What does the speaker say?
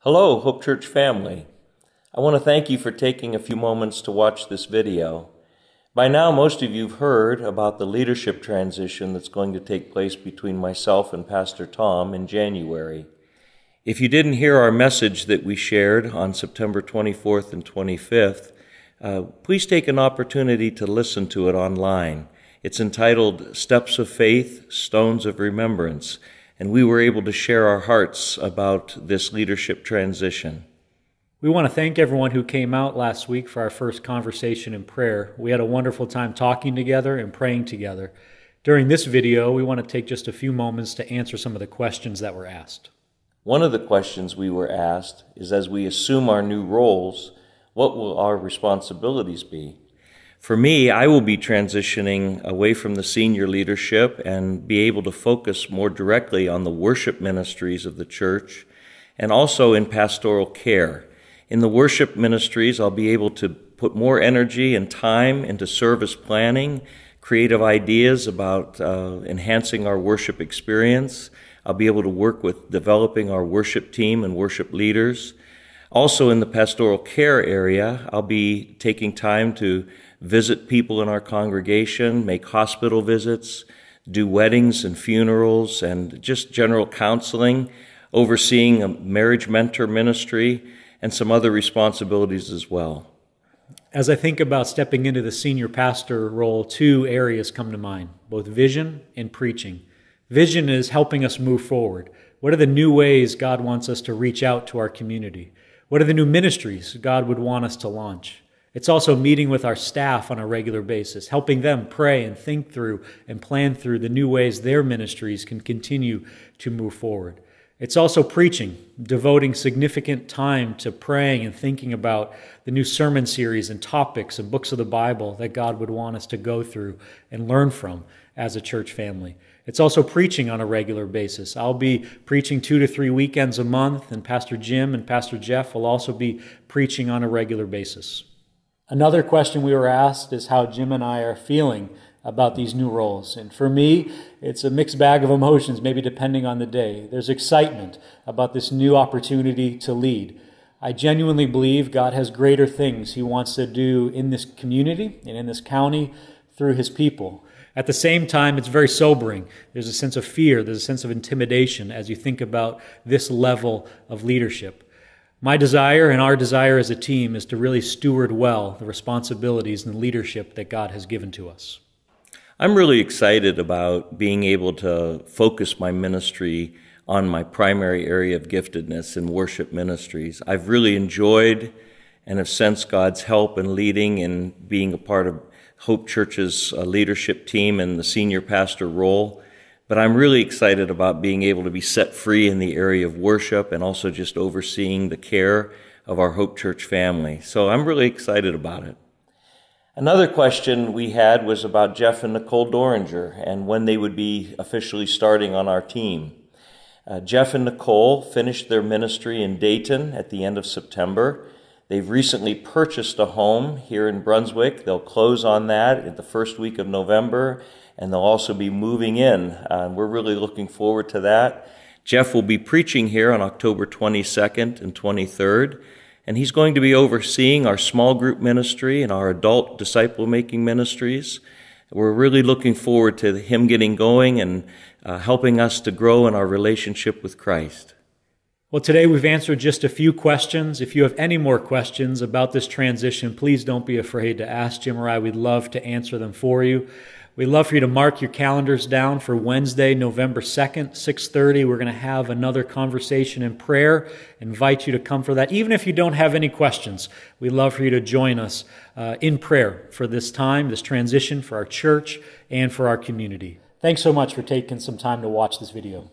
Hello, Hope Church family. I want to thank you for taking a few moments to watch this video. By now, most of you have heard about the leadership transition that's going to take place between myself and Pastor Tom in January. If you didn't hear our message that we shared on September 24th and 25th, please take an opportunity to listen to it online. It's entitled Steps of Faith, Stones of Remembrance, and we were able to share our hearts about this leadership transition. We want to thank everyone who came out last week for our first conversation in prayer. We had a wonderful time talking together and praying together. During this video, we want to take just a few moments to answer some of the questions that were asked. One of the questions we were asked is, as we assume our new roles, what will our responsibilities be? For me, I will be transitioning away from the senior leadership and be able to focus more directly on the worship ministries of the church and also in pastoral care. In the worship ministries, I'll be able to put more energy and time into service planning, creative ideas about enhancing our worship experience. I'll be able to work with developing our worship team and worship leaders. Also in the pastoral care area, I'll be taking time to visit people in our congregation, make hospital visits, do weddings and funerals, and just general counseling, overseeing a marriage mentor ministry, and some other responsibilities as well. As I think about stepping into the senior pastor role, two areas come to mind, both vision and preaching. Vision is helping us move forward. What are the new ways God wants us to reach out to our community? What are the new ministries God would want us to launch? It's also meeting with our staff on a regular basis, helping them pray and think through and plan through the new ways their ministries can continue to move forward. It's also preaching, devoting significant time to praying and thinking about the new sermon series and topics and books of the Bible that God would want us to go through and learn from as a church family. It's also preaching on a regular basis. I'll be preaching 2 to 3 weekends a month, and Pastor Jim and Pastor Jeff will also be preaching on a regular basis. Another question we were asked is how Jim and I are feeling about these new roles. And for me, it's a mixed bag of emotions, maybe depending on the day. There's excitement about this new opportunity to lead. I genuinely believe God has greater things He wants to do in this community and in this county through His people. At the same time, it's very sobering. There's a sense of fear, there's a sense of intimidation as you think about this level of leadership. My desire and our desire as a team is to really steward well the responsibilities and leadership that God has given to us. I'm really excited about being able to focus my ministry on my primary area of giftedness in worship ministries. I've really enjoyed and have sensed God's help in leading and being a part of Hope Church's leadership team and the senior pastor role. But I'm really excited about being able to be set free in the area of worship and also just overseeing the care of our Hope Church family. So I'm really excited about it. Another question we had was about Jeff and Nicole Doringer and when they would be officially starting on our team. Jeff and Nicole finished their ministry in Dayton at the end of September. They've recently purchased a home here in Brunswick. They'll close on that in the first week of November, and they'll also be moving in. We're really looking forward to that. Jeff will be preaching here on October 22nd and 23rd, and he's going to be overseeing our small group ministry and our adult disciple-making ministries. We're really looking forward to him getting going and helping us to grow in our relationship with Christ. Well, today we've answered just a few questions. If you have any more questions about this transition, please don't be afraid to ask Jim or I. We'd love to answer them for you. We'd love for you to mark your calendars down for Wednesday, November 2nd, 6:30. We're going to have another conversation in prayer. Invite you to come for that. Even if you don't have any questions, we'd love for you to join us in prayer for this time, this transition for our church and for our community. Thanks so much for taking some time to watch this video.